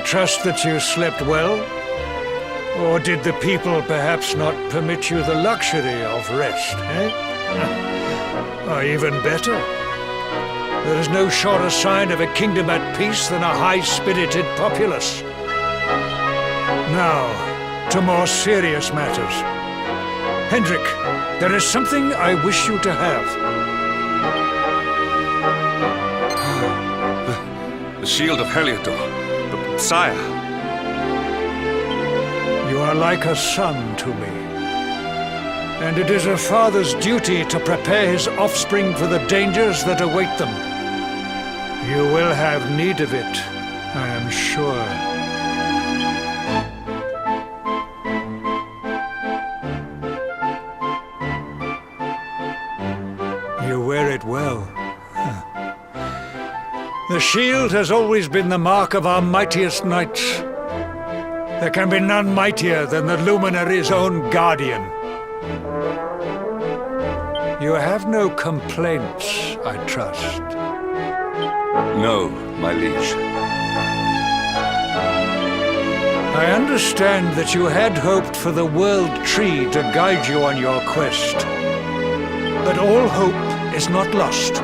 trust that you slept well? Or did the people perhaps not permit you the luxury of rest, eh? Or even better, there is no surer sign of a kingdom at peace than a high-spirited populace. Now, to more serious matters. Hendrik, there is something I wish you to have. The shield of Heliodor. But, sire. You are like a son to me. And it is a father's duty to prepare his offspring for the dangers that await them. You will have need of it, I am sure. You wear it well. The shield has always been the mark of our mightiest knights. There can be none mightier than the Luminary's own guardian. You have no complaints, I trust. No, my liege. I understand that you had hoped for the World Tree to guide you on your quest. But all hope is not lost.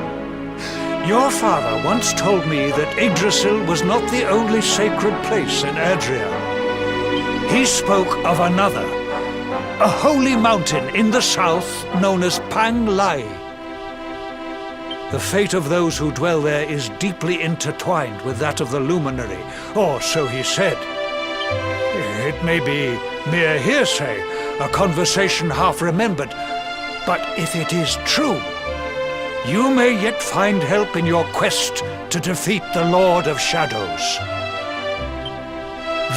Your father once told me that Yggdrasil was not the only sacred place in Adria. He spoke of another, a holy mountain in the south known as Pang Lai. The fate of those who dwell there is deeply intertwined with that of the Luminary, or so he said. It may be mere hearsay, a conversation half remembered, but if it is true, you may yet find help in your quest to defeat the Lord of Shadows.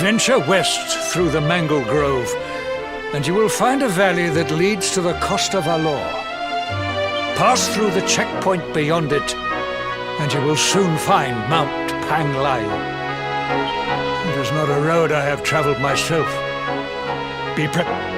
Venture west through the Mangle Grove, and you will find a valley that leads to the Costa Valor. Pass through the checkpoint beyond it, and you will soon find Mount Pang Lai. It is not a road I have traveled myself. Be prepared.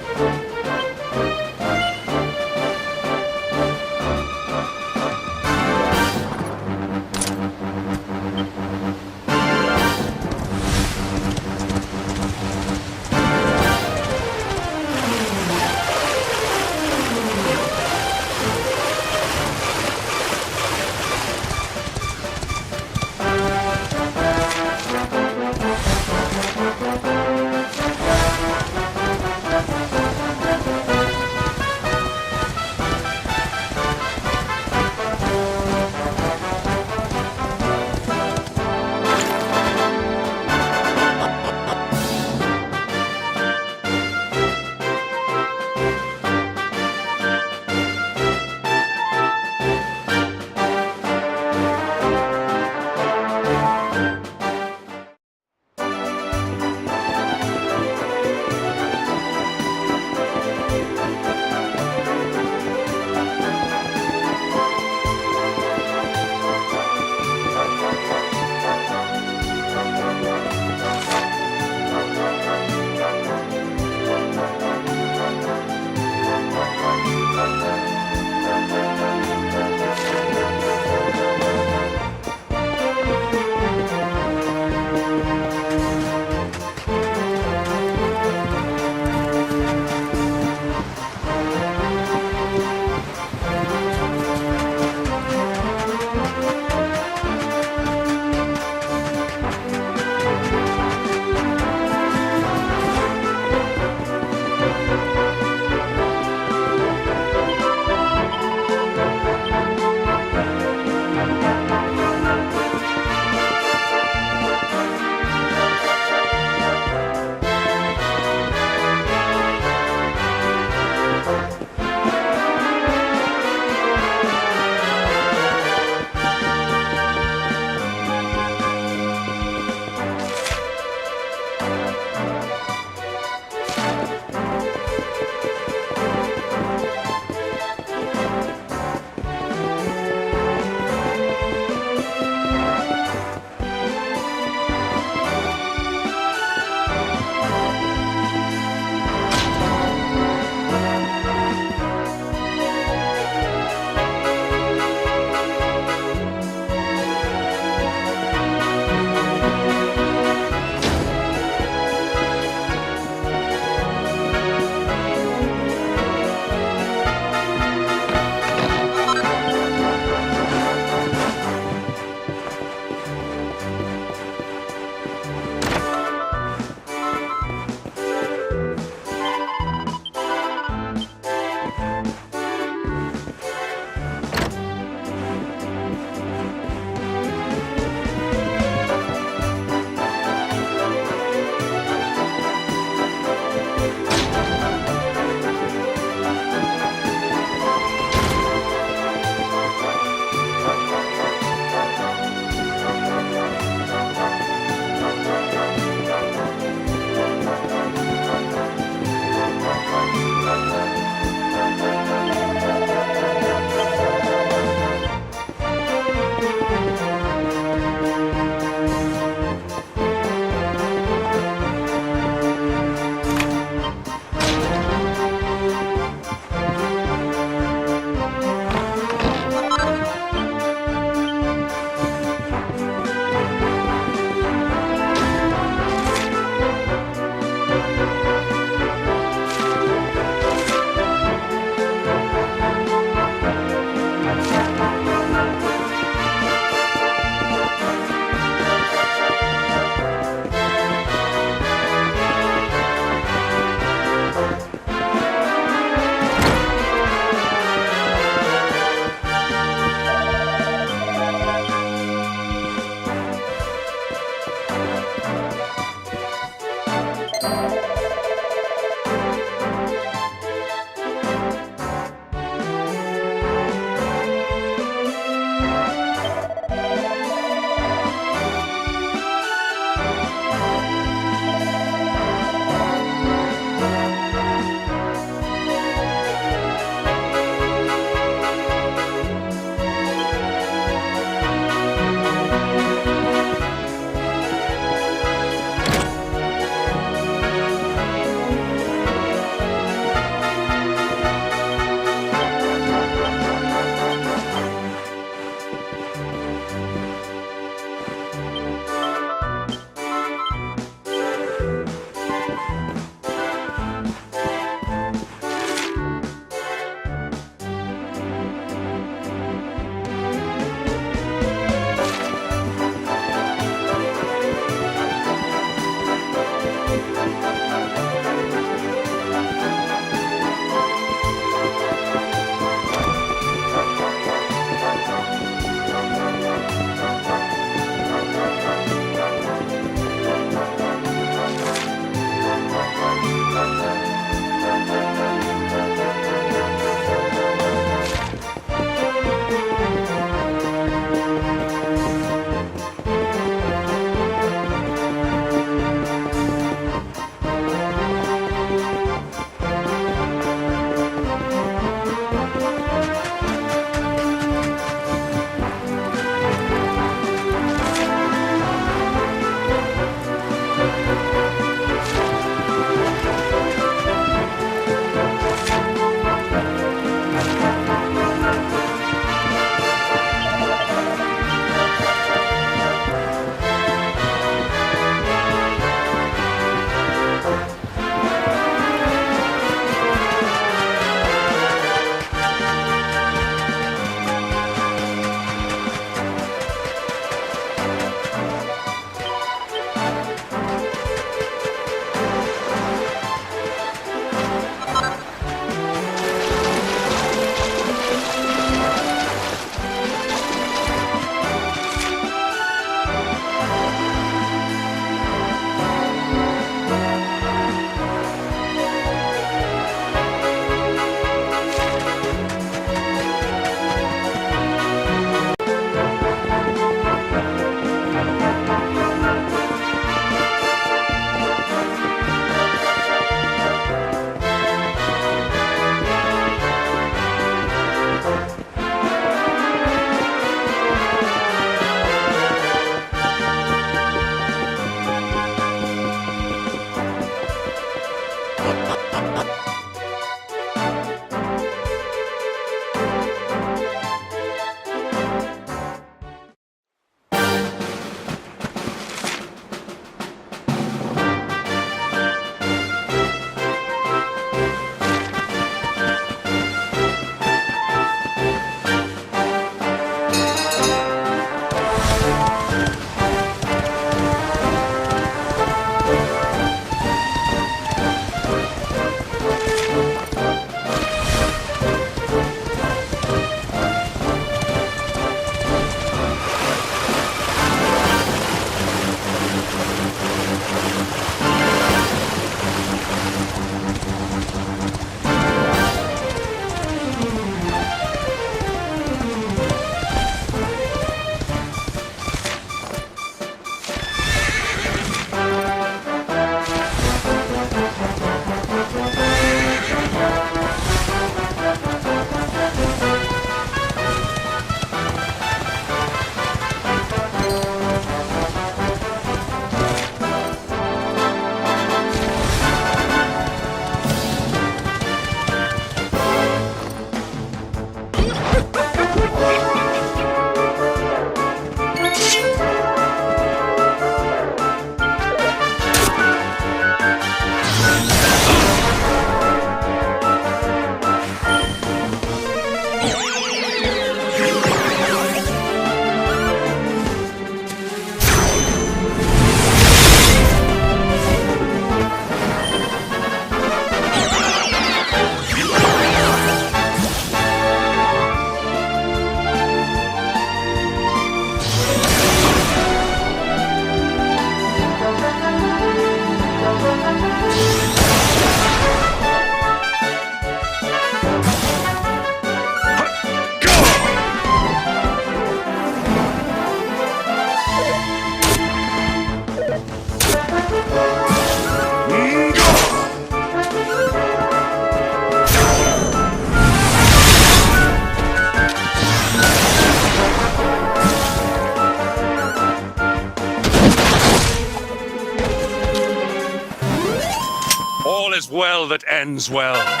is well that ends well.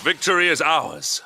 Victory is ours.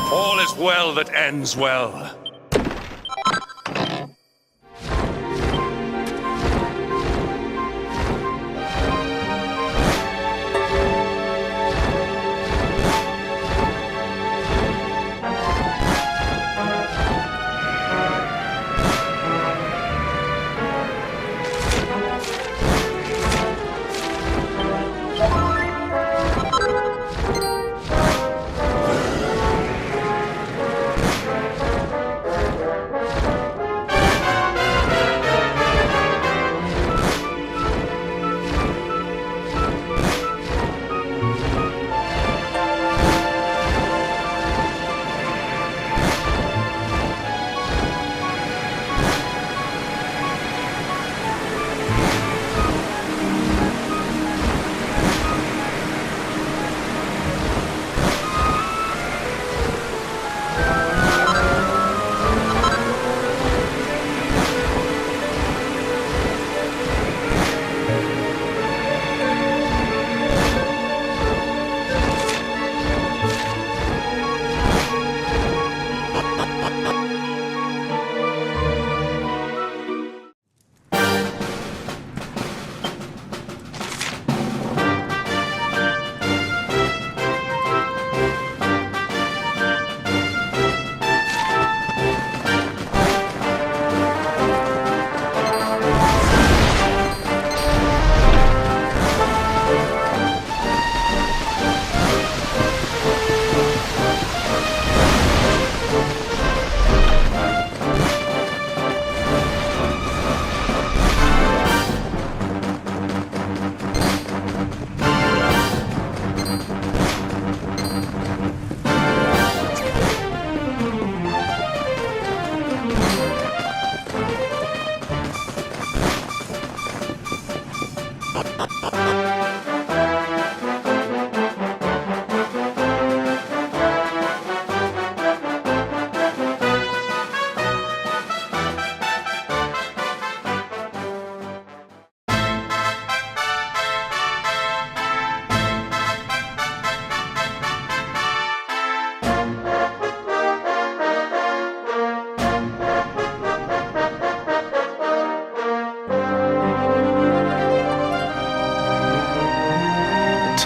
All is well that ends well.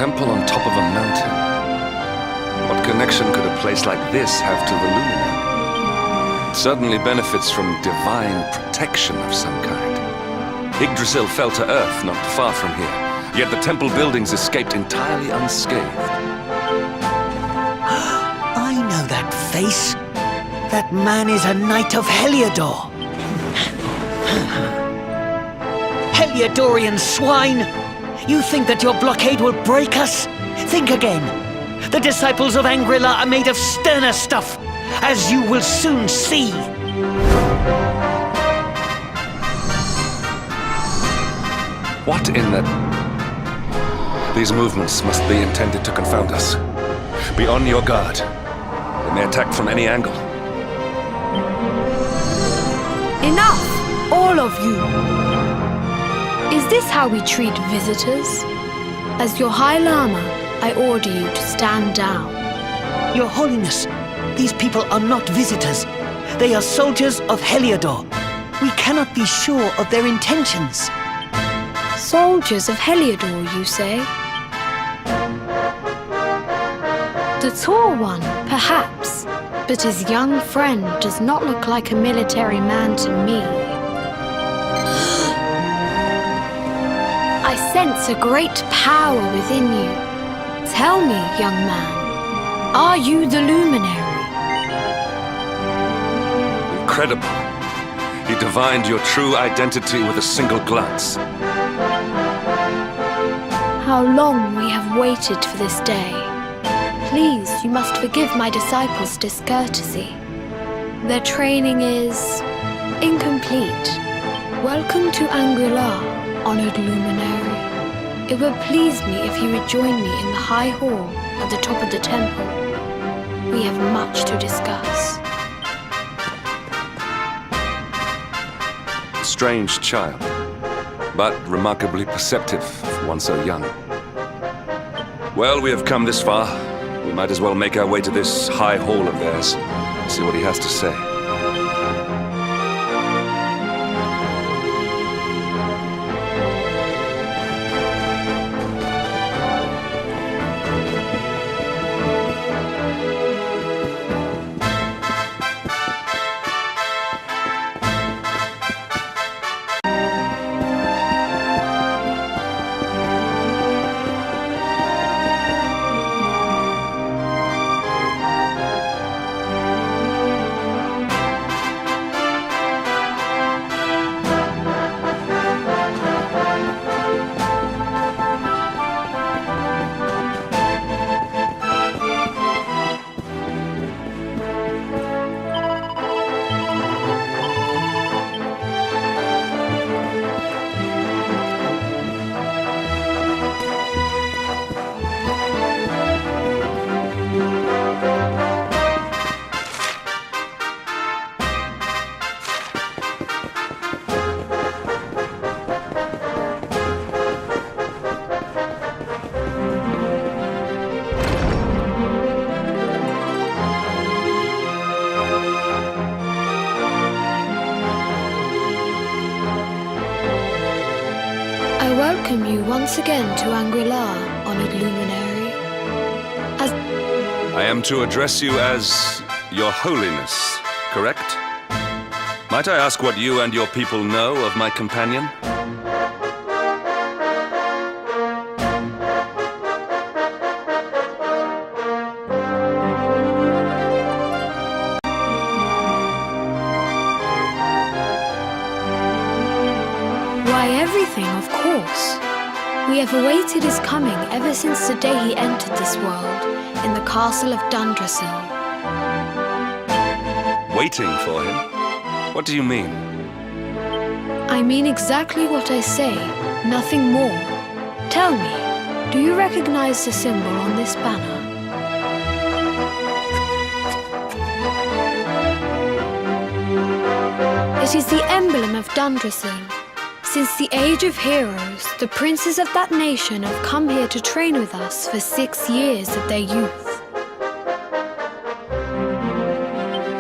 temple on top of a mountain. What connection could a place like this have to the luminary? It certainly benefits from divine protection of some kind. Yggdrasil fell to earth not far from here, yet the temple buildings escaped entirely unscathed. I know that face. That man is a knight of Heliodor. Heliodorian swine! You think that your blockade will break us? Think again. The disciples of Angrila are made of sterner stuff, as you will soon see. What in the... These movements must be intended to confound us. Be on your guard. They may attack from any angle. Enough! All of you! Is this how we treat visitors? As your High Lama, I order you to stand down. Your Holiness, these people are not visitors. They are soldiers of Heliodor. We cannot be sure of their intentions. Soldiers of Heliodor, you say? The tall one, perhaps, but his young friend does not look like a military man to me. I sense a great power within you. Tell me, young man, are you the luminary? Incredible. He divined your true identity with a single glance. How long we have waited for this day. Please, you must forgive my disciples' discourtesy. Their training is incomplete. Welcome to Angrila, honored luminary. It would please me if you would join me in the high hall at the top of the temple. We have much to discuss. A strange child, but remarkably perceptive for one so young. Well, we have come this far. We might as well make our way to this high hall of theirs, see what he has to say. I welcome you once again to Angrila, honored luminary. I am to address you as Your Holiness, correct? Might I ask what you and your people know of my companion? Why, everything, of course. We have awaited his coming ever since the day he entered this world in the castle of Dundrasil. Waiting for him? What do you mean? I mean exactly what I say, nothing more. Tell me, do you recognize the symbol on this banner? It is the emblem of Dundrasil. Since the age of heroes, the princes of that nation have come here to train with us for 6 years of their youth.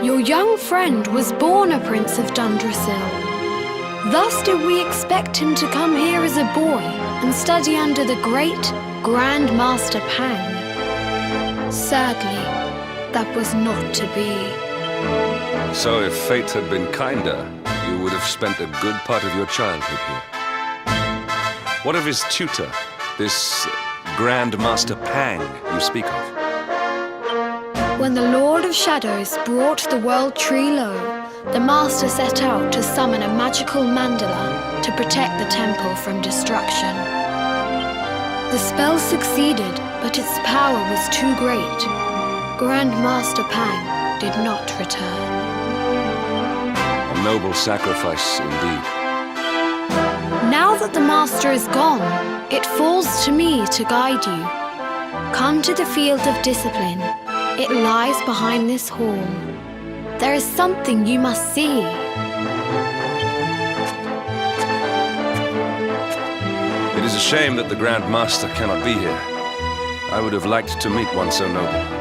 Your young friend was born a prince of Dundrasil. Thus did we expect him to come here as a boy and study under the great Grand Master Pang. Sadly, that was not to be. So if fate had been kinder, you would have spent a good part of your childhood here. What of his tutor, this Grand Master Pang you speak of? When the Lord of Shadows brought the world tree low, the Master set out to summon a magical mandala to protect the temple from destruction. The spell succeeded, but its power was too great. Grand Master Pang did not return. A noble sacrifice indeed. Now that the Master is gone, it falls to me to guide you. Come to the field of discipline. It lies behind this hall. There is something you must see. It is a shame that the Grand Master cannot be here. I would have liked to meet one so noble.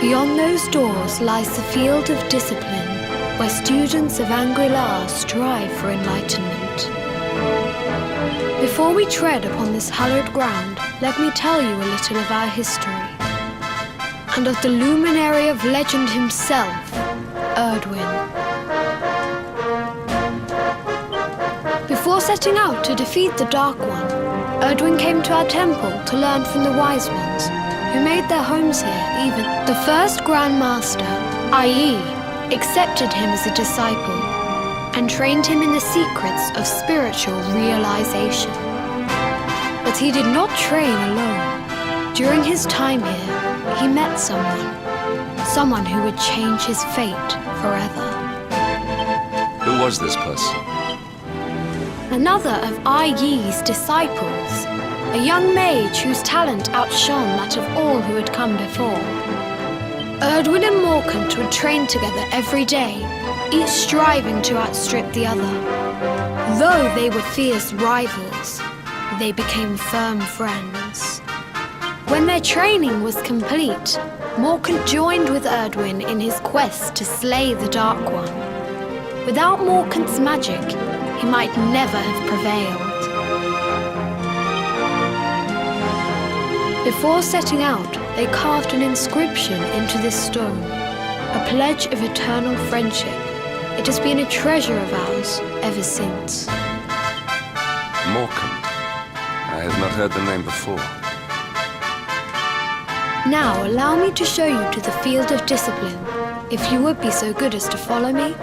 Beyond those doors lies the field of discipline, where students of Angri-La strive for enlightenment. Before we tread upon this hallowed ground, let me tell you a little of our history, and of the luminary of legend himself, Erdwin. Before setting out to defeat the Dark One, Erdwin came to our temple to learn from the Wise Ones, who made their homes here. Even the first Grand Master, i.e., accepted him as a disciple and trained him in the secrets of spiritual realization. But he did not train alone. During his time here, he met someone who would change his fate forever. Who was this person? Another of Ai Yi's disciples, a young mage whose talent outshone that of all who had come before. Erdwin and Morkant would train together every day, each striving to outstrip the other. Though they were fierce rivals, they became firm friends. When their training was complete, Morkant joined with Erdwin in his quest to slay the Dark One. Without Morkant's magic, he might never have prevailed. Before setting out, they carved an inscription into this stone, a pledge of eternal friendship. It has been a treasure of ours ever since. Morkant. I have not heard the name before. Now allow me to show you to the field of discipline, if you would be so good as to follow me.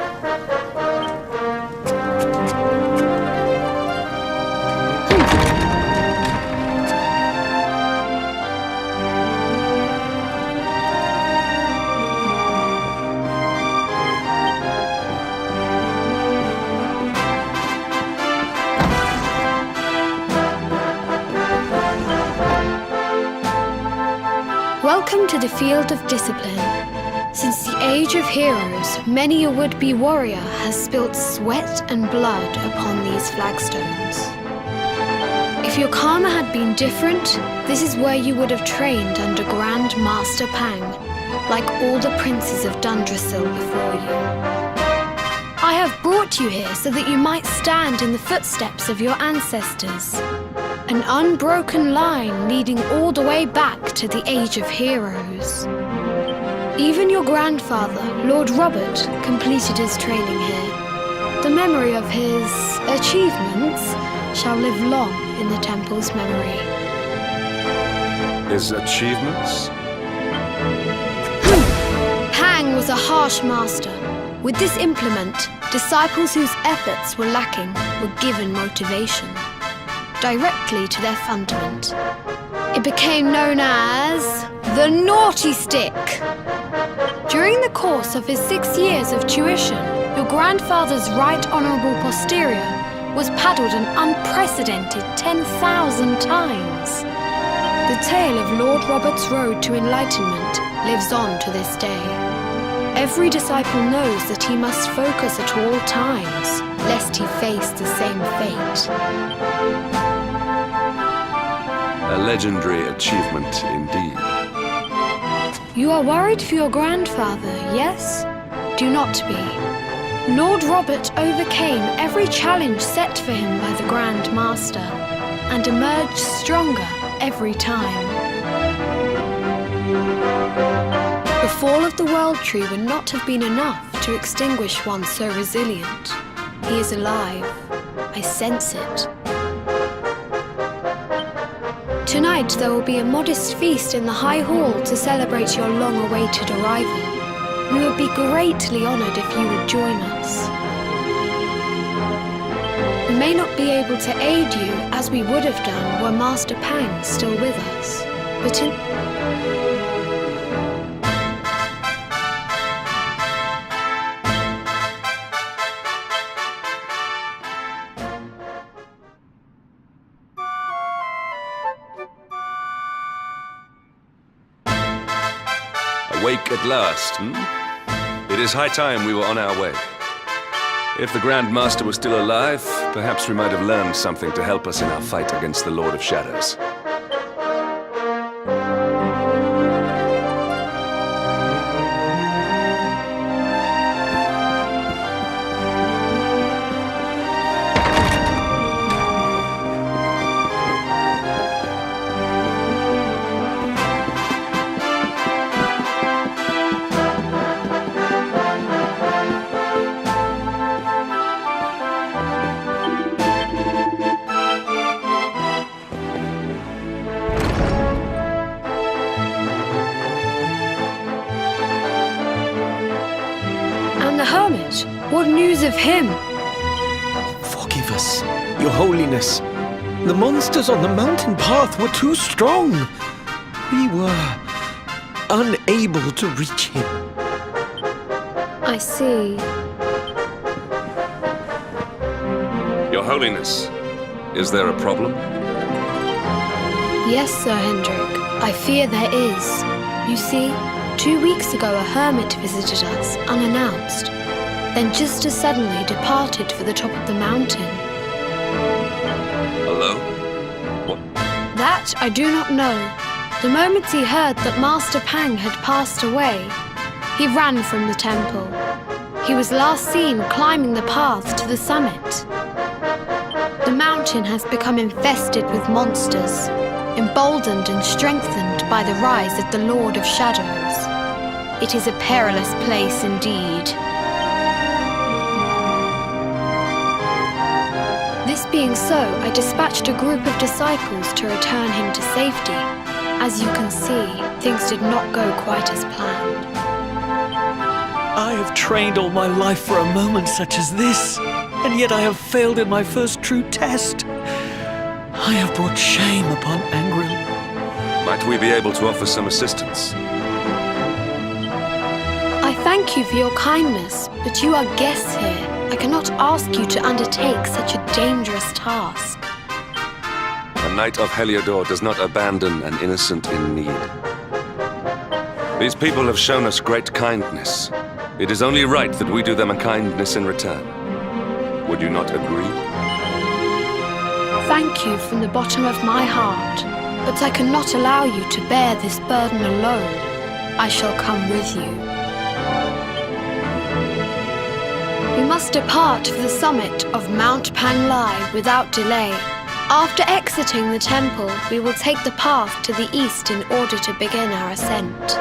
Welcome to the field of discipline. Since the age of heroes, many a would-be warrior has spilt sweat and blood upon these flagstones. If your karma had been different, this is where you would have trained under Grand Master Pang, like all the princes of Dundrasil before you. I have brought you here so that you might stand in the footsteps of your ancestors. An unbroken line leading all the way back to the Age of Heroes. Even your grandfather, Lord Robert, completed his training here. The memory of his achievements shall live long in the temple's memory. His achievements? Pang was a harsh master. With this implement, disciples whose efforts were lacking were given motivation directly to their fundament. It became known as the Naughty Stick. During the course of his 6 years of tuition, your grandfather's right honourable posterior was paddled an unprecedented 10,000 times. The tale of Lord Robert's road to enlightenment lives on to this day. Every disciple knows that he must focus at all times, lest he face the same fate. A legendary achievement indeed. You are worried for your grandfather, yes? Do not be. Lord Robert overcame every challenge set for him by the Grand Master, and emerged stronger every time. The fall of the World Tree would not have been enough to extinguish one so resilient. He is alive. I sense it. Tonight there will be a modest feast in the High Hall to celebrate your long-awaited arrival. We would be greatly honored if you would join us. We may not be able to aid you as we would have done were Master Pang still with us, but in... Awake at last, hmm? It is high time we were on our way. If the Grand Master was still alive, perhaps we might have learned something to help us in our fight against the Lord of Shadows. The hermit? What news of him? Forgive us, Your Holiness. The monsters on the mountain path were too strong. We were unable to reach him. I see. Your Holiness, is there a problem? Yes, Sir Hendrik. I fear there is. You see, 2 weeks ago a hermit visited us, unannounced, then just as suddenly departed for the top of the mountain. Hello? What? That I do not know. The moment he heard that Master Pang had passed away, he ran from the temple. He was last seen climbing the path to the summit. The mountain has become infested with monsters, emboldened and strengthened by the rise of the Lord of Shadows. It is a perilous place indeed. This being so, I dispatched a group of disciples to return him to safety. As you can see, things did not go quite as planned. I have trained all my life for a moment such as this, and yet I have failed in my first true test. I have brought shame upon Angril. Might we be able to offer some assistance? I thank you for your kindness, but you are guests here. I cannot ask you to undertake such a dangerous task. A knight of Heliodor does not abandon an innocent in need. These people have shown us great kindness. It is only right that we do them a kindness in return. Would you not agree? Thank you from the bottom of my heart, but I cannot allow you to bear this burden alone. I shall come with you. We must depart for the summit of Mount Panglai without delay. After exiting the temple, we will take the path to the east in order to begin our ascent.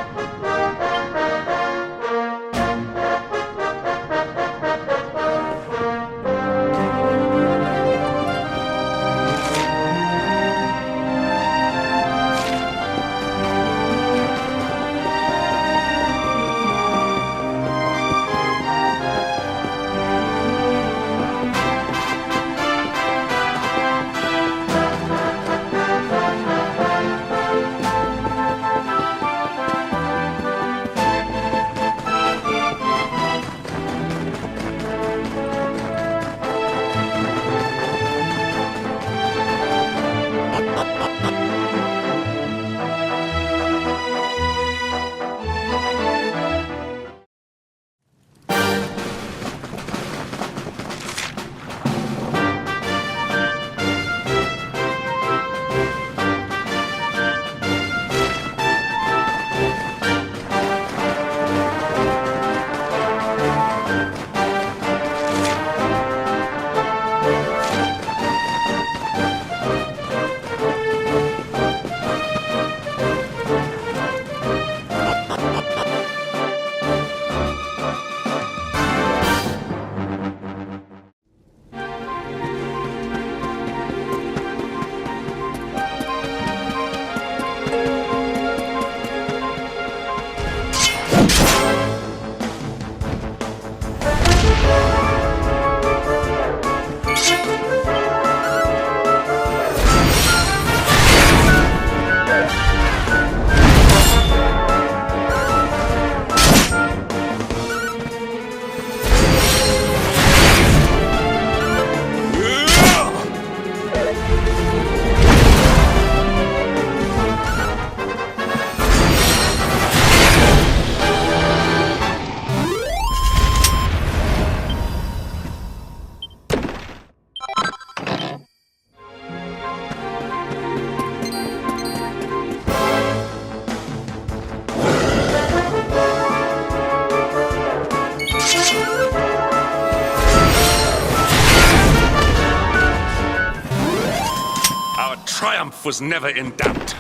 triumph was never in doubt.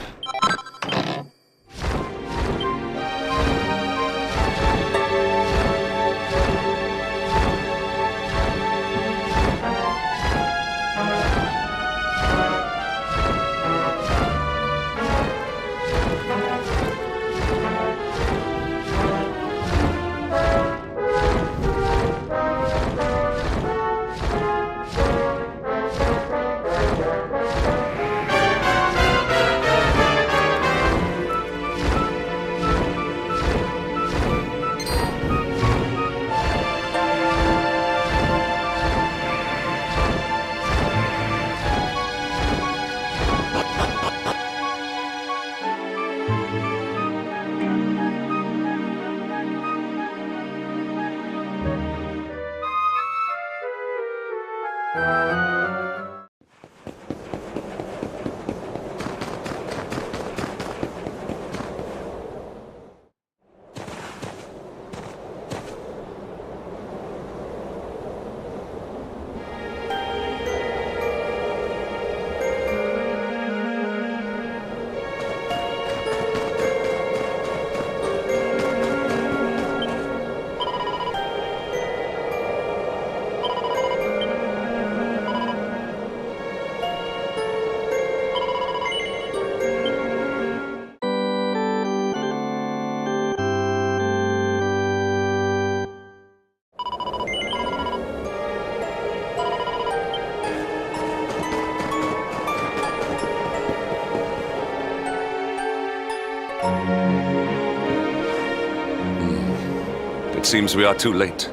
It seems we are too late.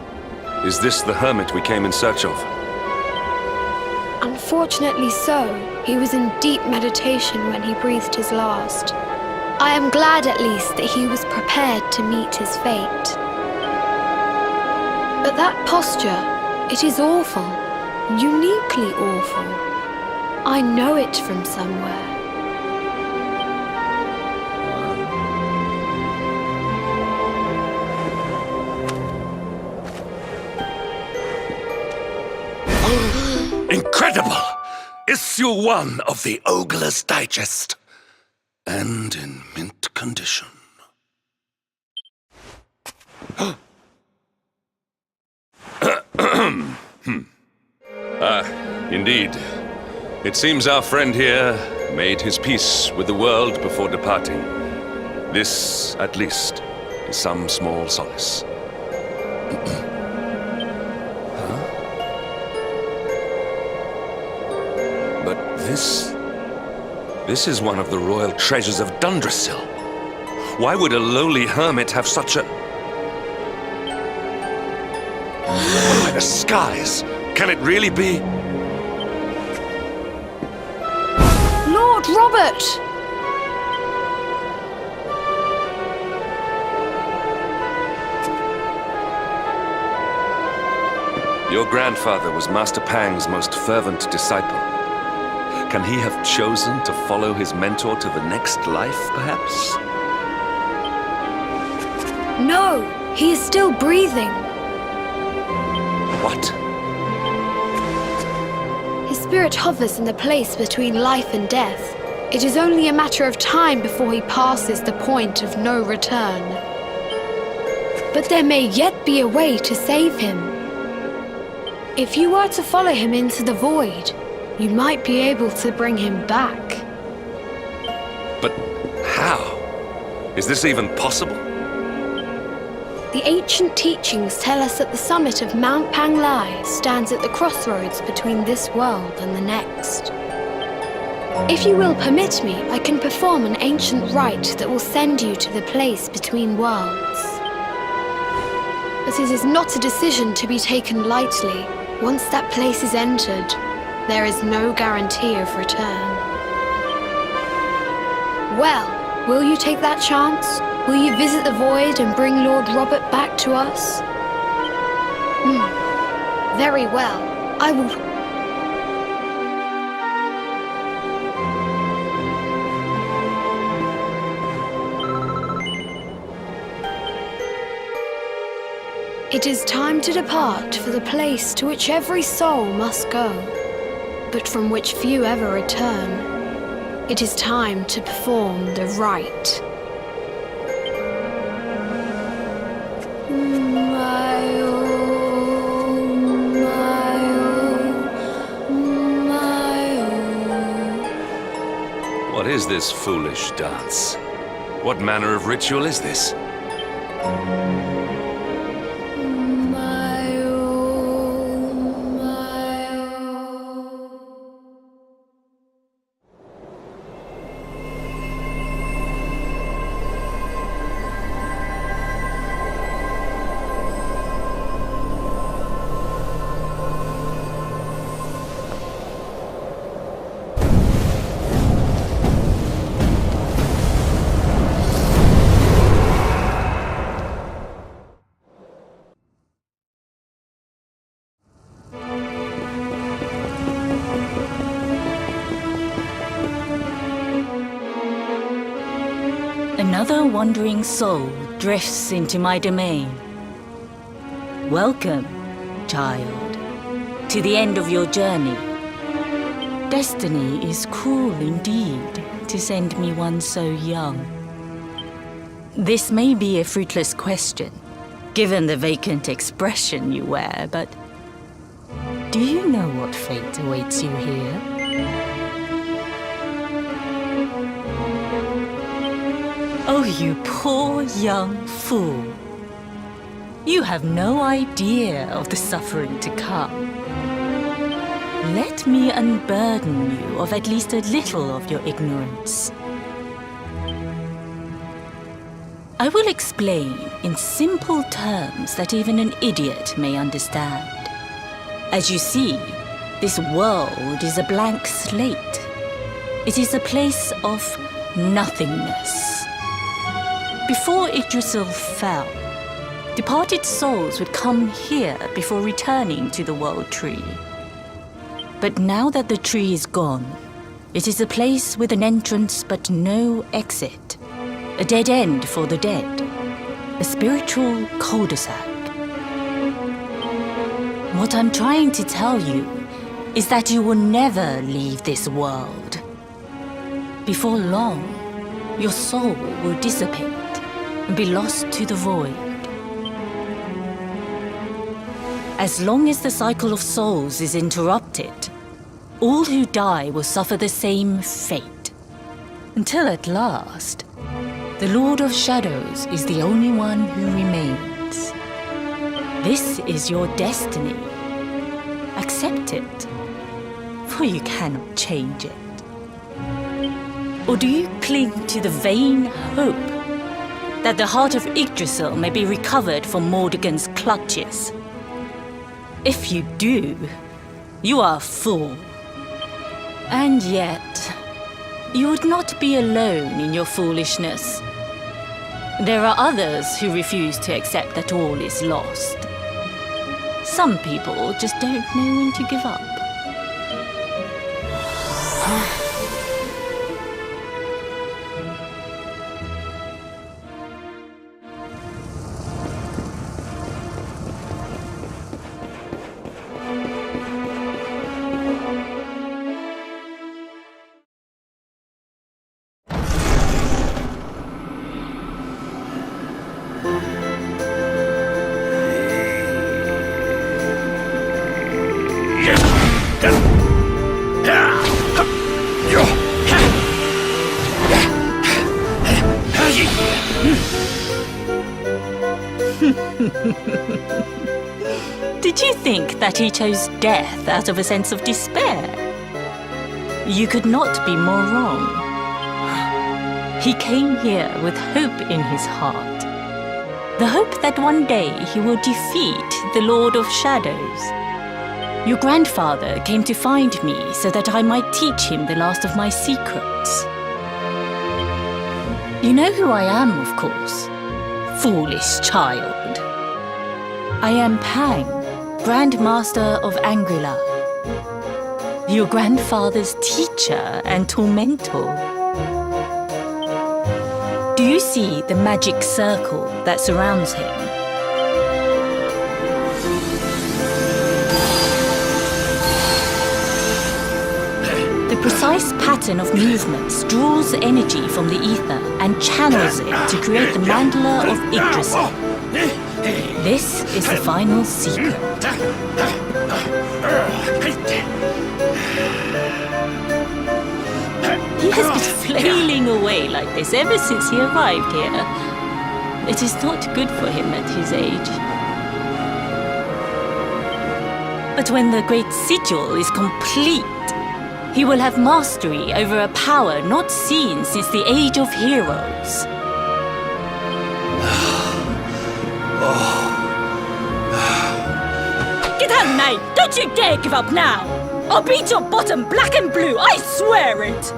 Is this the hermit we came in search of? Unfortunately so. He was in deep meditation when he breathed his last. I am glad at least that he was prepared to meet his fate. But that posture, it is awful. Uniquely awful. I know it from somewhere. Incredible! Issue 1 of the Ogler's Digest. And in mint condition. Indeed. It seems our friend here made his peace with the world before departing. This, at least, is some small solace. But this is one of the royal treasures of Dundrasil. Why would a lowly hermit have such a... By the skies! Can it really be? Lord Robert! Your grandfather was Master Pang's most fervent disciple. Can he have chosen to follow his mentor to the next life, perhaps? No, he is still breathing. What? His spirit hovers in the place between life and death. It is only a matter of time before he passes the point of no return. But there may yet be a way to save him. If you were to follow him into the void, you might be able to bring him back. But how? Is this even possible? The ancient teachings tell us that the summit of Mount Panglai stands at the crossroads between this world and the next. If you will permit me, I can perform an ancient rite that will send you to the place between worlds. But it is not a decision to be taken lightly. Once that place is entered, there is no guarantee of return. Well, will you take that chance? Will you visit the void and bring Lord Robert back to us? Very well. I will... It is time to depart for the place to which every soul must go, but from which few ever return. It is time to perform the rite. What is this foolish dance? What manner of ritual is this? Another wandering soul drifts into my domain. Welcome, child, to the end of your journey. Destiny is cruel indeed to send me one so young. This may be a fruitless question, given the vacant expression you wear, but do you know what fate awaits you here? Oh, you poor young fool. You have no idea of the suffering to come. Let me unburden you of at least a little of your ignorance. I will explain in simple terms that even an idiot may understand. As you see, this world is a blank slate. It is a place of nothingness. Before Yggdrasil fell, departed souls would come here before returning to the World Tree. But now that the tree is gone, it is a place with an entrance but no exit. A dead end for the dead. A spiritual cul-de-sac. What I'm trying to tell you is that you will never leave this world. Before long, your soul will dissipate and be lost to the void. As long as the cycle of souls is interrupted, all who die will suffer the same fate. Until at last, the Lord of Shadows is the only one who remains. This is your destiny. Accept it, for you cannot change it. Or do you cling to the vain hope that the heart of Yggdrasil may be recovered from Mordegon's clutches? If you do, you are a fool. And yet, you would not be alone in your foolishness. There are others who refuse to accept that all is lost. Some people just don't know when to give up. Did you think that he chose death out of a sense of despair? You could not be more wrong. He came here with hope in his heart. The hope that one day he will defeat the Lord of Shadows. Your grandfather came to find me so that I might teach him the last of my secrets. You know who I am, of course. Foolish child. I am Pang, Grand Master of Angrila. Your grandfather's teacher and tormentor. Do you see the magic circle that surrounds him? The precise pattern of movements draws energy from the ether and channels it to create the mandala of Yggdrasil. This is the final secret. He has been flailing away like this ever since he arrived here. It is not good for him at his age. But when the great sigil is complete, he will have mastery over a power not seen since the Age of Heroes. Get out, mate! Don't you dare give up now! I'll beat your bottom black and blue, I swear it!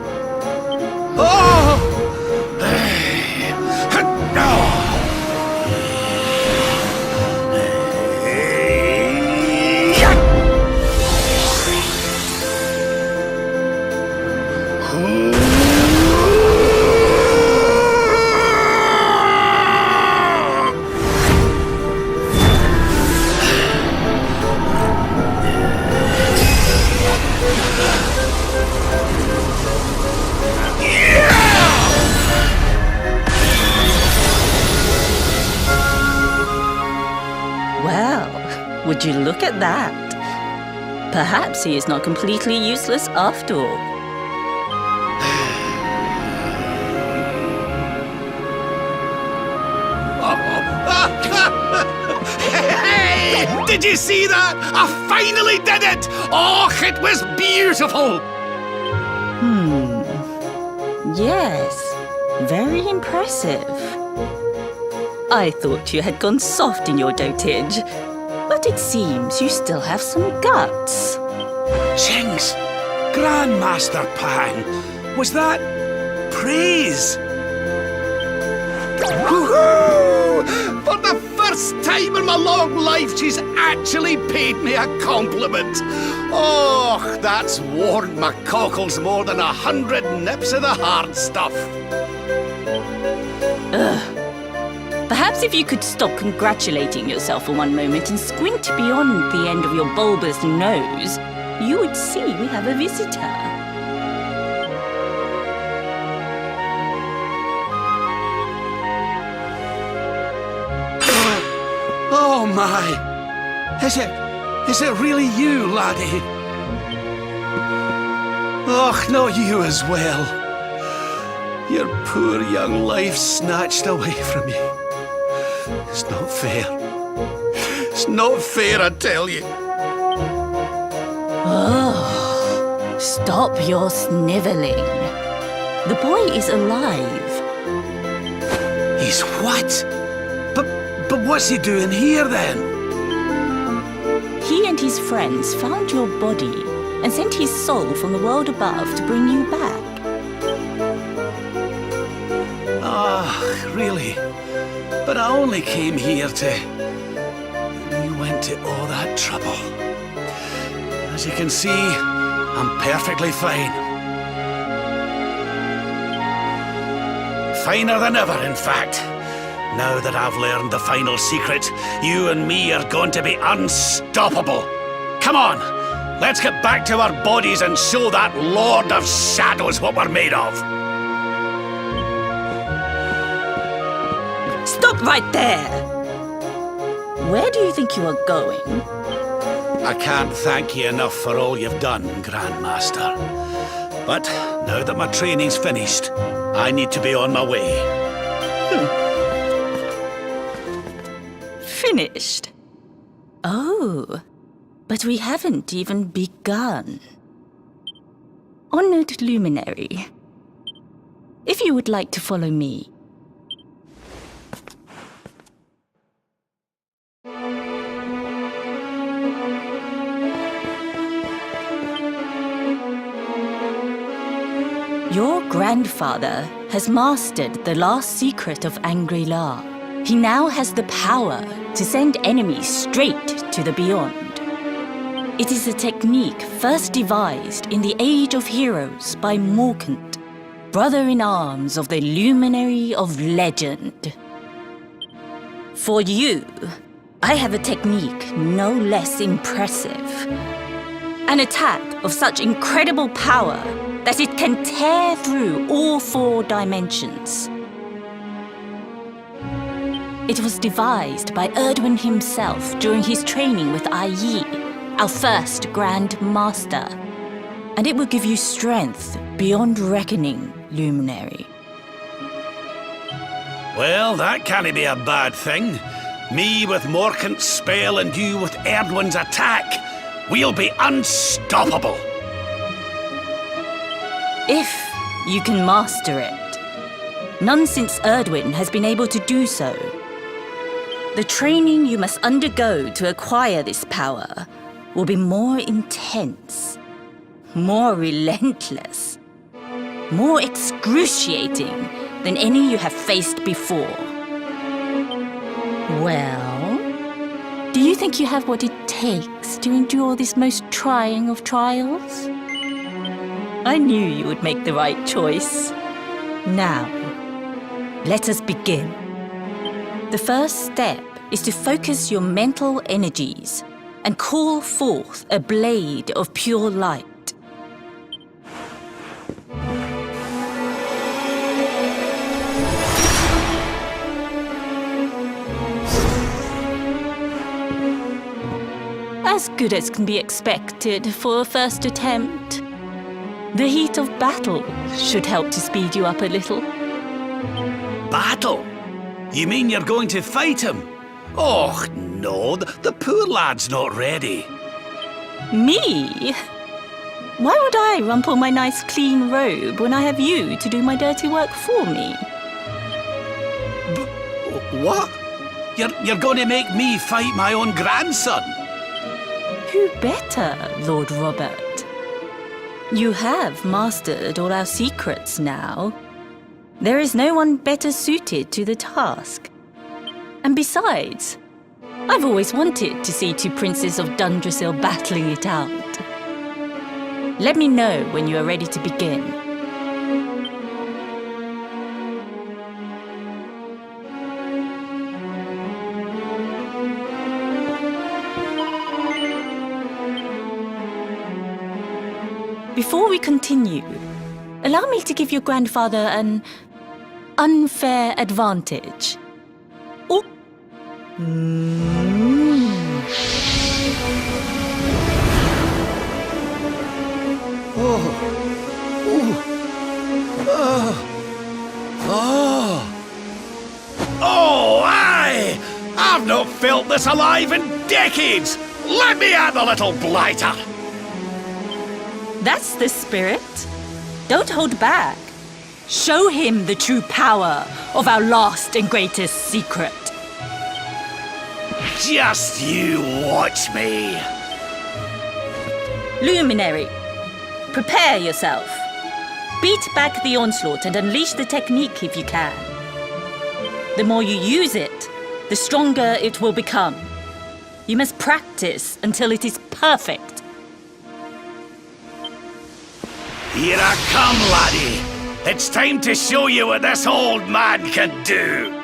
Well, would you look at that? Perhaps he is not completely useless after all. Hey! Did you see that? I finally did it! Oh, it was beautiful! Yes, very impressive. I thought you had gone soft in your dotage, but it seems you still have some guts. Jinx! Grandmaster Pang! Was that praise? Woohoo! For the first time in my long life, she's actually paid me a compliment. Oh, that's warmed my cockles more than 100 nips of the hard stuff. Perhaps if you could stop congratulating yourself for one moment and squint beyond the end of your bulbous nose, you would see we have a visitor. Oh my! Is it really you, laddie? Oh, not you as well. Your poor young life snatched away from you. It's not fair. It's not fair, I tell you. Oh, stop your sniveling. The boy is alive. He's what? But what's he doing here then? He and his friends found your body and sent his soul from the world above to bring you back. Ah, really? But I only came here to... You went to all that trouble. As you can see, I'm perfectly fine. Finer than ever, in fact. Now that I've learned the final secret, you and me are going to be unstoppable. Come on, let's get back to our bodies and show that Lord of Shadows what we're made of. Stop right there! Where do you think you are going? I can't thank you enough for all you've done, Grandmaster. But now that my training's finished, I need to be on my way. Finished? Oh, but we haven't even begun. Honored Luminary, if you would like to follow me. Your grandfather has mastered the last secret of Angri-La. He now has the power to send enemies straight to the beyond. It is a technique first devised in the Age of Heroes by Morkant, brother-in-arms of the Luminary of Legend. For you, I have a technique no less impressive. An attack of such incredible power that it can tear through all 4 dimensions. It was devised by Erdwin himself during his training with Yi, our first Grand Master. And it will give you strength beyond reckoning, Luminary. Well, that can't be a bad thing. Me with Morkant's spell and you with Erdwin's attack. We'll be unstoppable. If you can master it. None since Erdwin has been able to do so. The training you must undergo to acquire this power will be more intense, more relentless, more excruciating than any you have faced before. Well, do you think you have what it takes to endure this most trying of trials? I knew you would make the right choice. Now, let us begin. The first step is to focus your mental energies and call forth a blade of pure light. As good as can be expected for a first attempt. The heat of battle should help to speed you up a little. Battle? You mean you're going to fight him? Oh, no, the poor lad's not ready. Me? Why would I rumple my nice clean robe when I have you to do my dirty work for me? What? You're going to make me fight my own grandson? Who better, Lord Robert? You have mastered all our secrets now. There is no one better suited to the task. And besides, I've always wanted to see 2 princes of Dundrasil battling it out. Let me know when you are ready to begin. Before we continue, allow me to give your grandfather an unfair advantage. Oh. Oh, aye! I've not felt this alive in decades! Let me at the little blighter! That's the spirit. Don't hold back. Show him the true power of our last and greatest secret. Just you watch me. Luminary, prepare yourself. Beat back the onslaught and unleash the technique if you can. The more you use it, the stronger it will become. You must practice until it is perfect. Here I come, laddie. It's time to show you what this old man can do.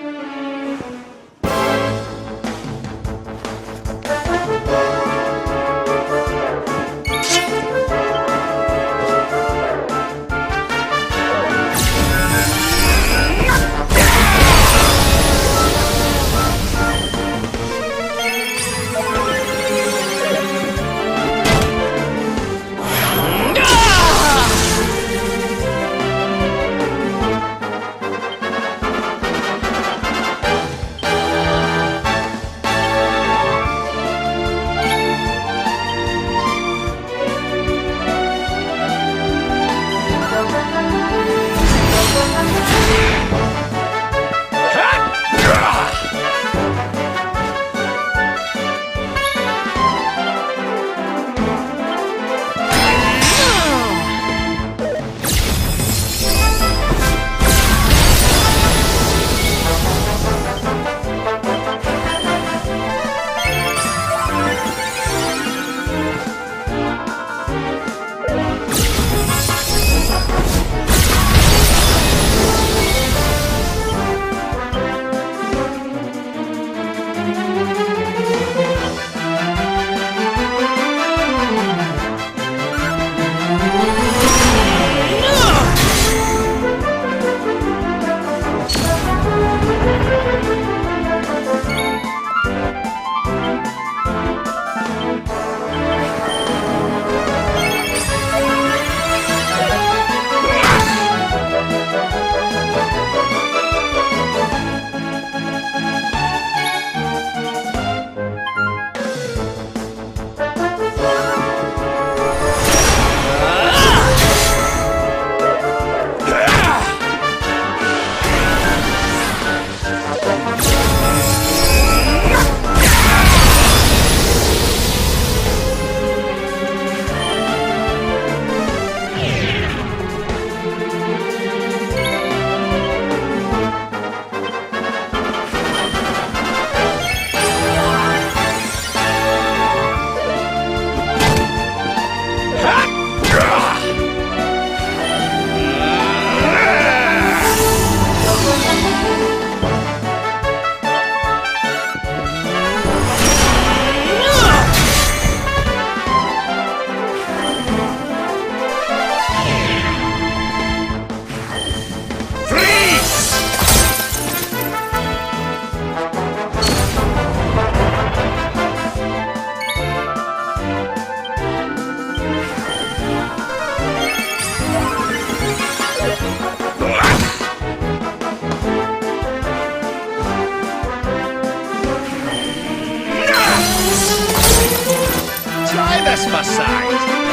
this for size.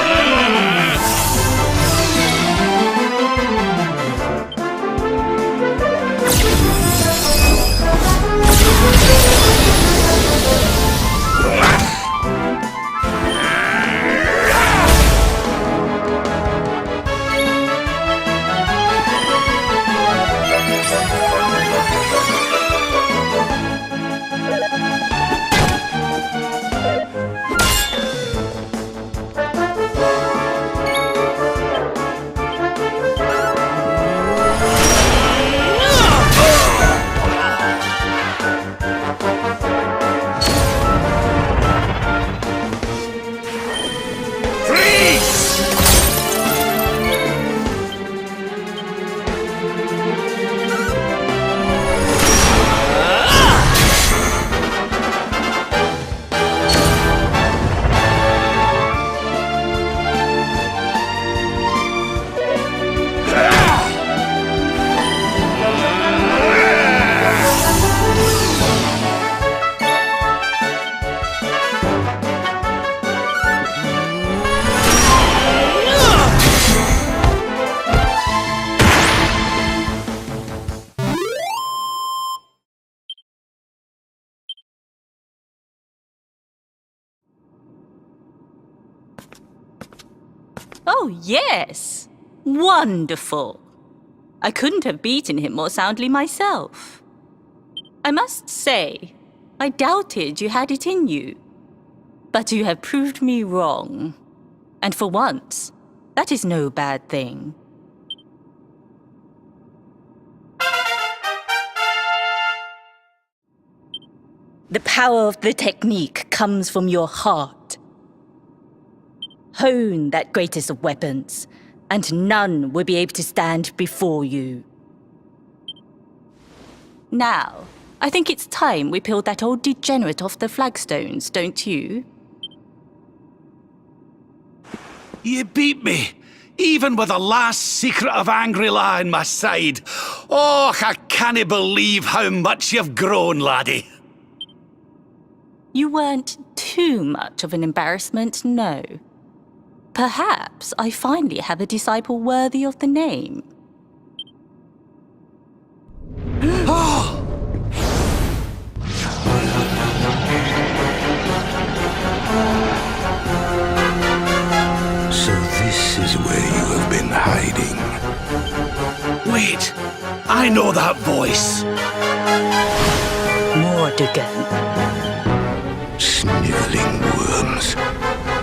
Oh, yes! Wonderful! I couldn't have beaten him more soundly myself. I must say, I doubted you had it in you. But you have proved me wrong. And for once, that is no bad thing. The power of the technique comes from your heart. Hone that greatest of weapons, and none will be able to stand before you. Now, I think it's time we peeled that old degenerate off the flagstones, don't you? You beat me, even with the last secret of Angry-La in my side. Oh, I can't believe how much you've grown, laddie. You weren't too much of an embarrassment, no. Perhaps I finally have a disciple worthy of the name. So this is where you have been hiding. Wait, I know that voice. Mordigan. Sniveling worms.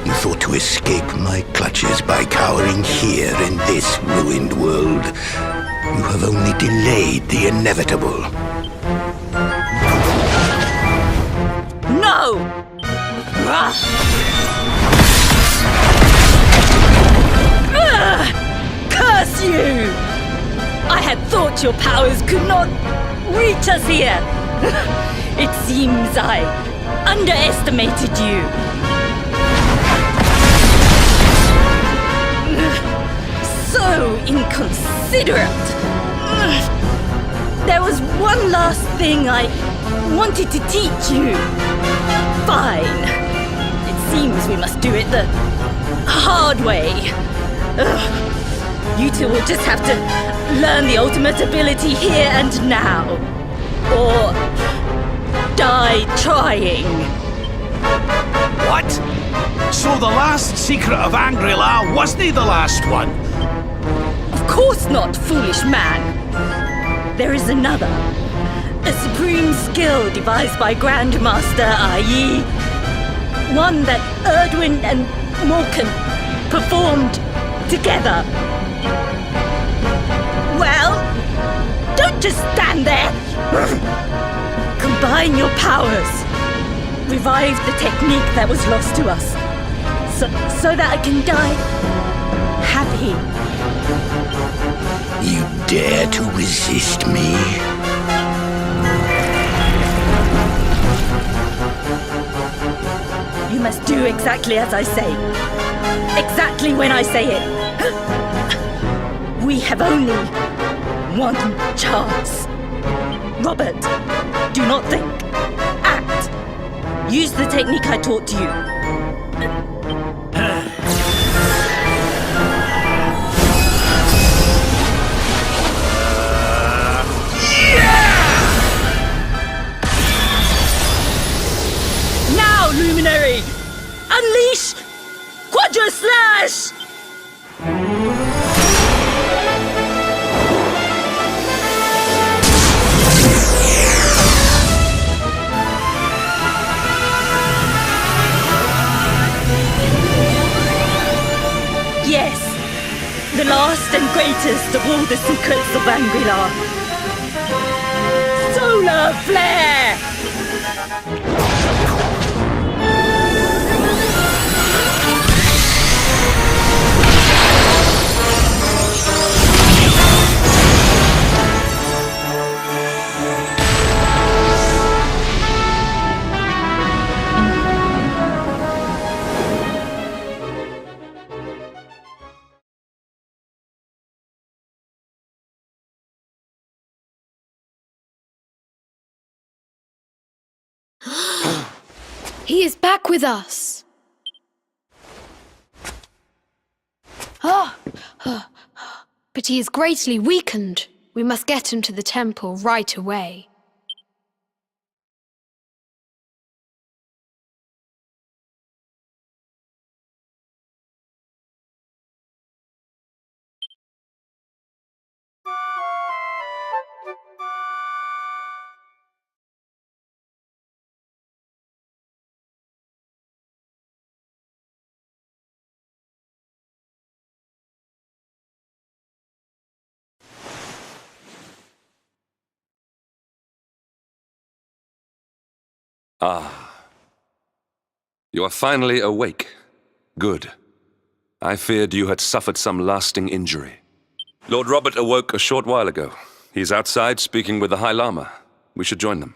You thought to escape my clutches by cowering here in this ruined world. You have only delayed the inevitable. No! Curse you! I had thought your powers could not reach us here. It seems I underestimated you. So inconsiderate. There was one last thing I wanted to teach you. Fine. It seems we must do it the hard way. You two will just have to learn the ultimate ability here and now. Or die trying. What? So the last secret of Angry-La wasn't the last one? Of course not, foolish man. There is another. A supreme skill devised by Grandmaster i.e. one that Erdwin and Morkan performed together. Well, don't just stand there. Combine your powers. Revive the technique that was lost to us. So that I can die happy. You dare to resist me? You must do exactly as I say. Exactly when I say it. We have only one chance. Robert, do not think. Act. Use the technique I taught you. now, Luminary! Unleash Quadra Slash! Yes, the last and greatest of all the secrets of Angri-La. Solar Flare! He is back with us. But he is greatly weakened. We must get him to the temple right away. Ah. You are finally awake. Good. I feared you had suffered some lasting injury. Lord Robert awoke a short while ago. He's outside speaking with the High Lama. We should join them.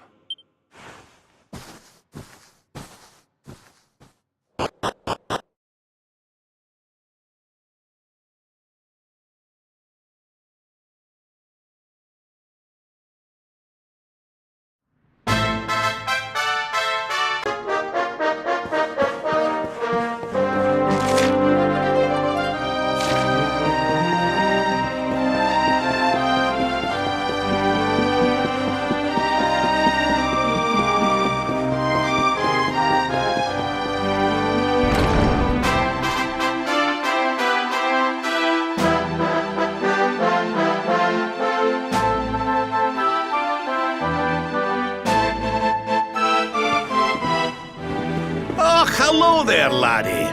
Hello there, laddie.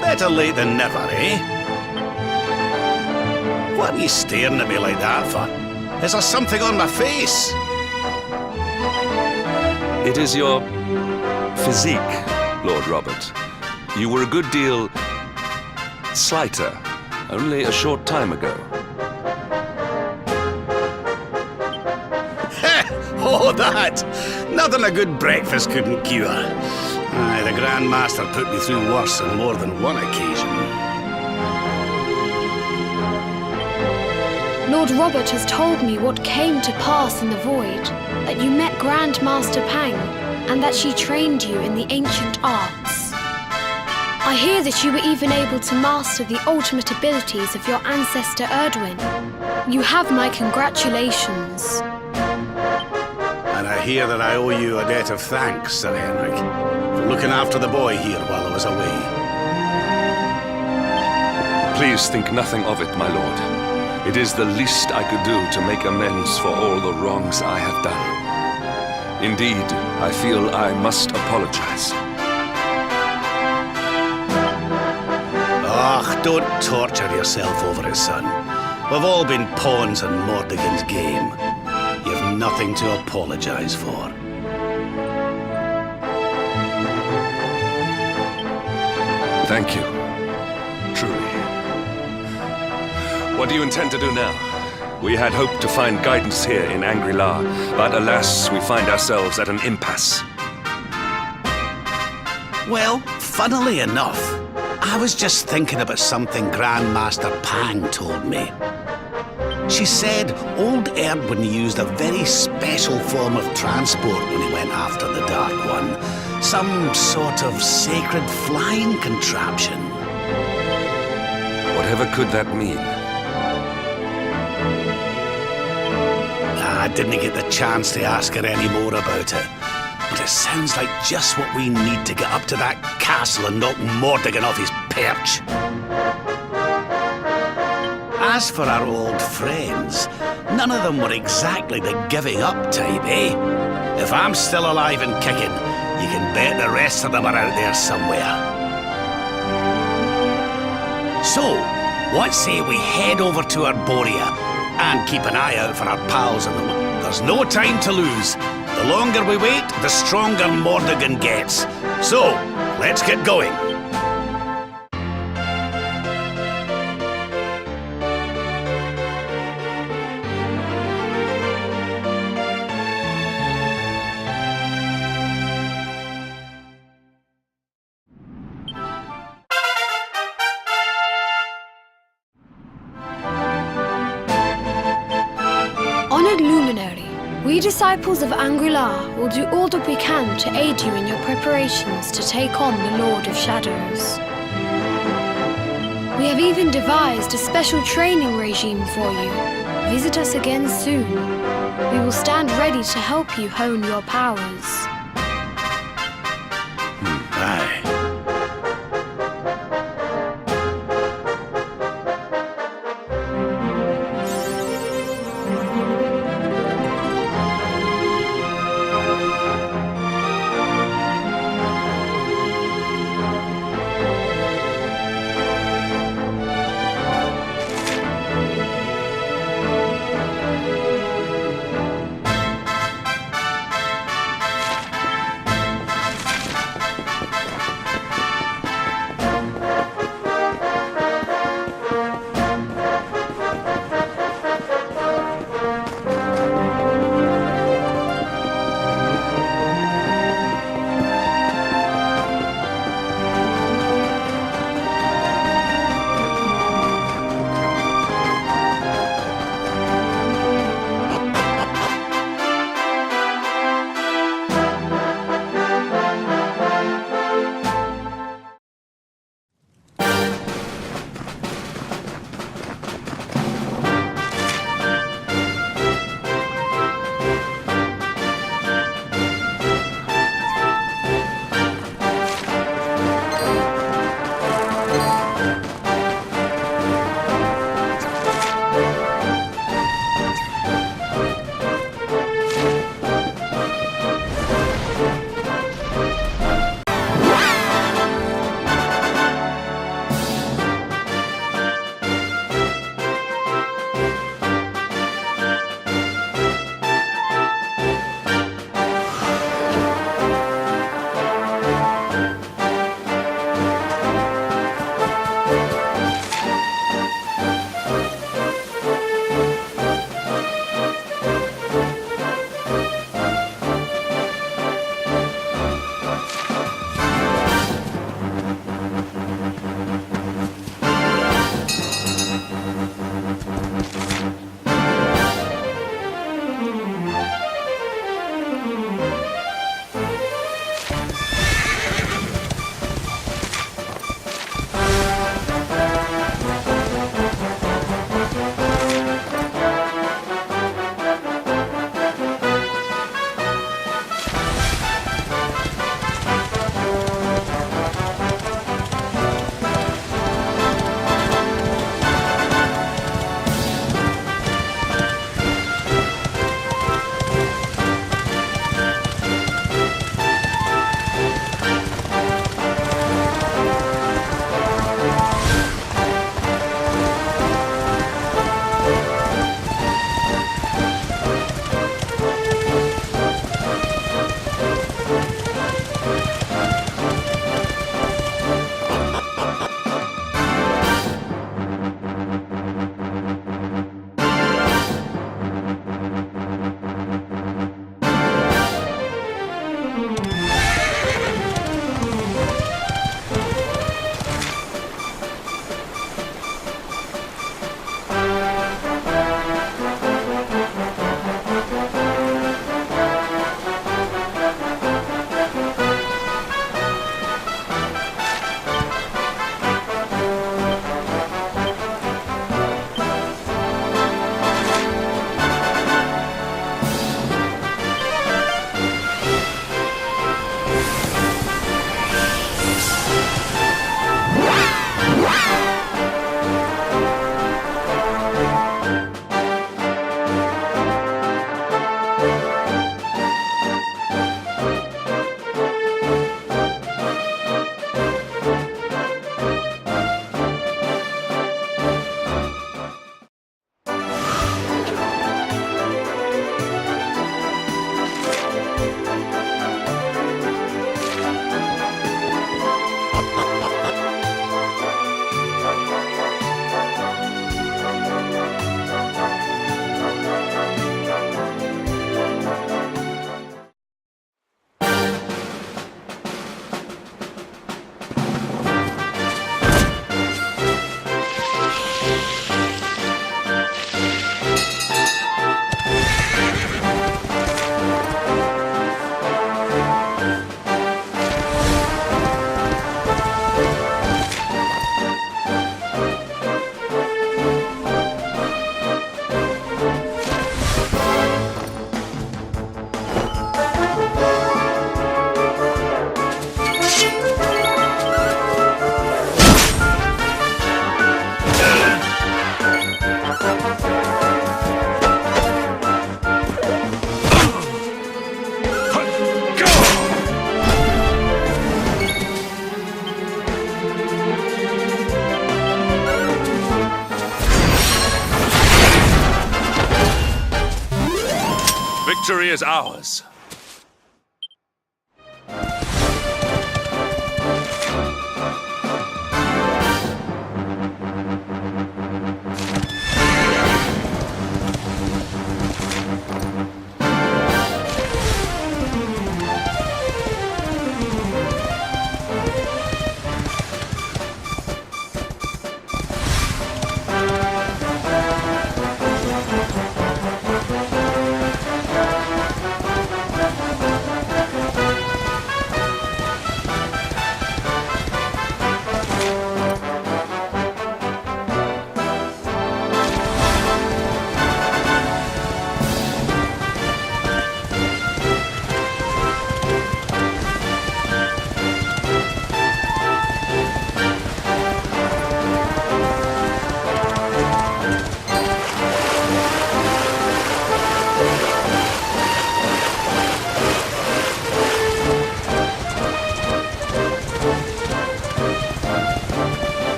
Better late than never, eh? What are you staring at me like that for? Is there something on my face? It is your physique, Lord Robert. You were a good deal slighter only a short time ago. Oh, that! Nothing a good breakfast couldn't cure. Aye, the Grand Master put me through worse on more than one occasion. Lord Robert has told me what came to pass in the void, that you met Grand Master Pang, and that she trained you in the ancient arts. I hear that you were even able to master the ultimate abilities of your ancestor Erdwin. You have my congratulations. And I hear that I owe you a debt of thanks, Sir Henrik, for looking after the boy here while I was away. Please think nothing of it, my lord. It is the least I could do to make amends for all the wrongs I have done. Indeed, I feel I must apologize. Ah, don't torture yourself over it, son. We've all been pawns in Mordegon's game. You've nothing to apologize for. Thank you. Truly. What do you intend to do now? We had hoped to find guidance here in Angri-La, but alas, we find ourselves at an impasse. Well, funnily enough, I was just thinking about something Grandmaster Pang told me. She said old Erdwin used a very special form of transport when he went after the Dark One. Some sort of sacred flying contraption. Whatever could that mean? I didn't get the chance to ask her any more about it. But it sounds like just what we need to get up to that castle and knock Mordigan off his perch. As for our old friends, none of them were exactly the giving up type, eh? If I'm still alive and kicking, you can bet the rest of them are out there somewhere. So, what say we head over to Arborea and keep an eye out for our pals in the wood. There's no time to lose. The longer we wait, the stronger Mordigan gets. So, let's get going. Honored Luminary, we disciples of Angular will do all that we can to aid you in your preparations to take on the Lord of Shadows. We have even devised a special training regime for you. Visit us again soon. We will stand ready to help you hone your powers. Aye. Victory is ours.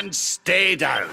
And stay down.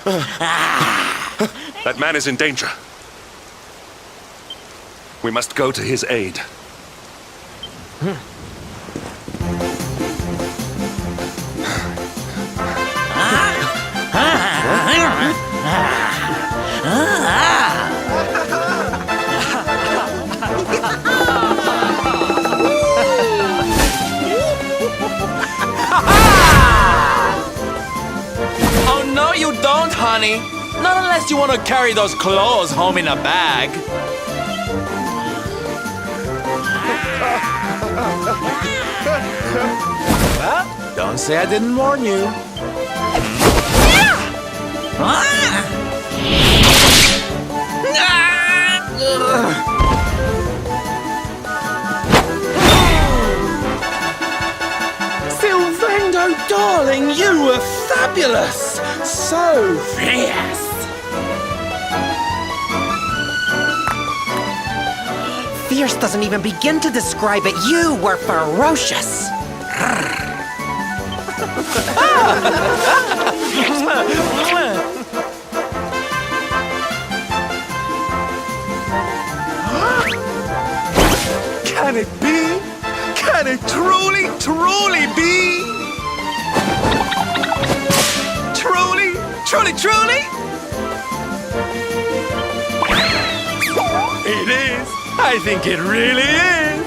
That man is in danger. We must go to his aid. Oh, no, you don't, honey. Not unless you want to carry those claws home in a bag. Well, don't say I didn't warn you. Sylvando, darling, you were fabulous! So fierce! Fierce doesn't even begin to describe it. You were ferocious. Can it be? Can it truly, truly be? Truly, truly, truly? It is. I think it really is.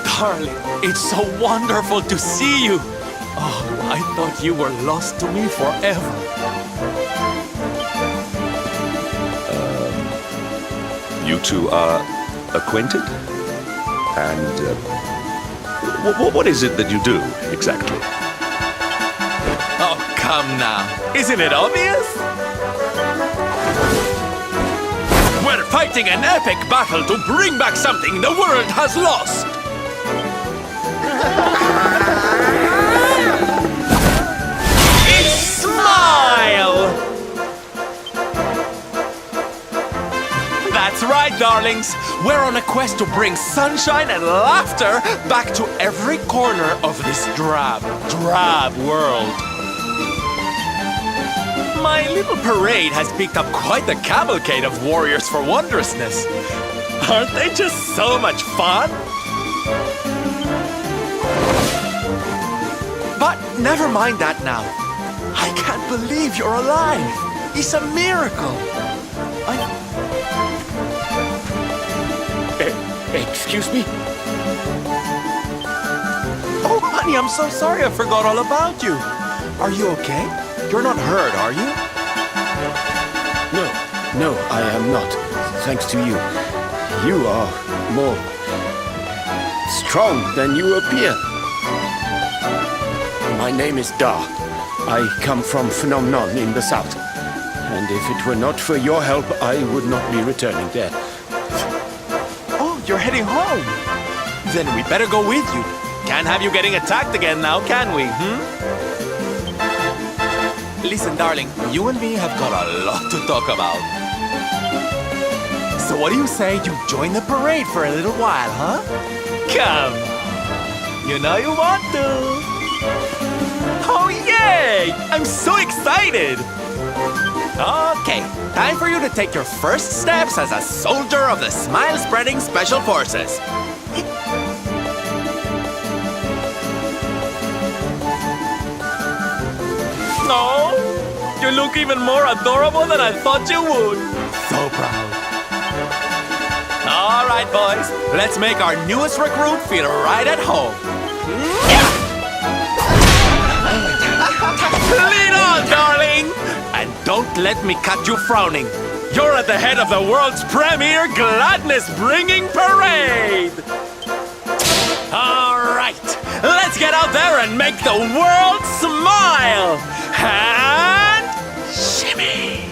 Darling, it's so wonderful to see you. Oh, I thought you were lost to me forever. You two are acquainted? And what is it that you do, exactly? Oh, come now. Isn't it obvious? We're fighting an epic battle to bring back something the world has lost. It's Smile! That's right, darlings. We're on a quest to bring sunshine and laughter back to every corner of this drab world. My little parade has picked up quite the cavalcade of warriors for wondrousness. Aren't they just so much fun? But never mind that now. I can't believe you're alive. It's a miracle. Excuse me? Oh, honey, I'm so sorry. I forgot all about you. Are you okay? You're not hurt, are you? No, I am not. Thanks to you. You are more strong than you appear. My name is Dar. I come from Phenomenon in the south. And if it were not for your help, I would not be returning there. Oh, you're heading home. Then we better go with you. Can't have you getting attacked again now, can we? Listen, darling, you and me have got a lot to talk about. So what do you say you join the parade for a little while, huh? Come on. You know you want to. Oh, yay! I'm so excited! Okay, time for you to take your first steps as a soldier of the Smile-Spreading Special Forces. No, you look even more adorable than I thought you would. So proud. All right, boys, let's make our newest recruit feel right at home. Lead on, darling! And don't let me catch you frowning. You're at the head of the world's premier gladness-bringing parade! All right, let's get out there and make the world smile! And shimmy!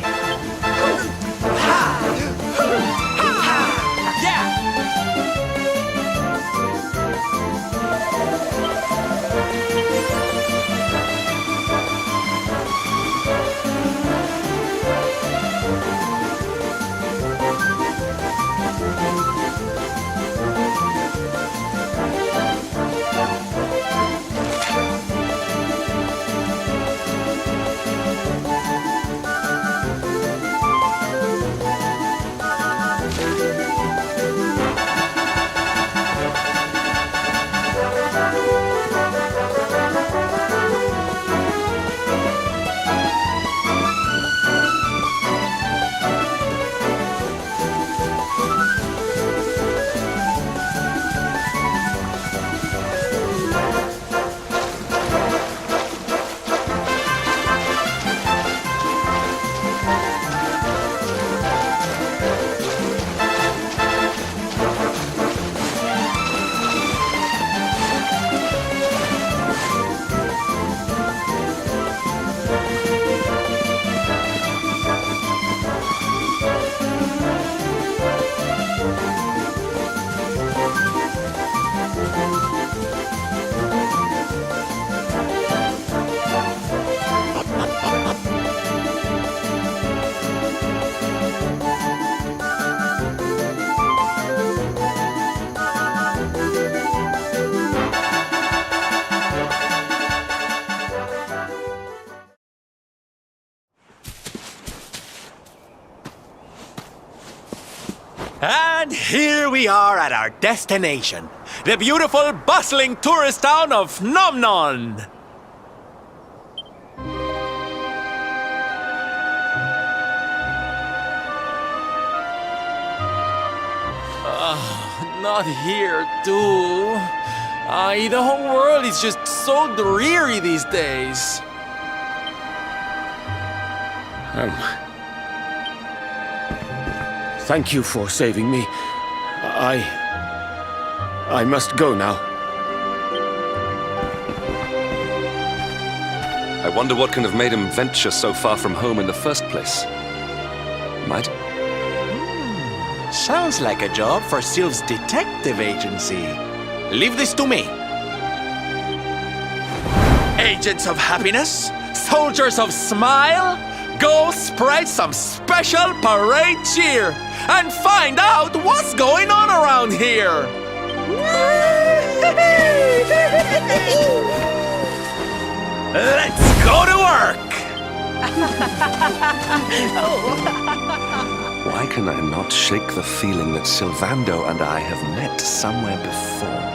And here we are at our destination, the beautiful, bustling tourist town of Nomnon. Not here, too. The whole world is just so dreary these days. Thank you for saving me. I must go now. I wonder what can have made him venture so far from home in the first place. Might... Sounds like a job for Sylve's detective agency. Leave this to me. Agents of happiness, soldiers of smile, go spread some special parade cheer and find out what's going on around here. Let's go to work. Why can I not shake the feeling that Sylvando and I have met somewhere before?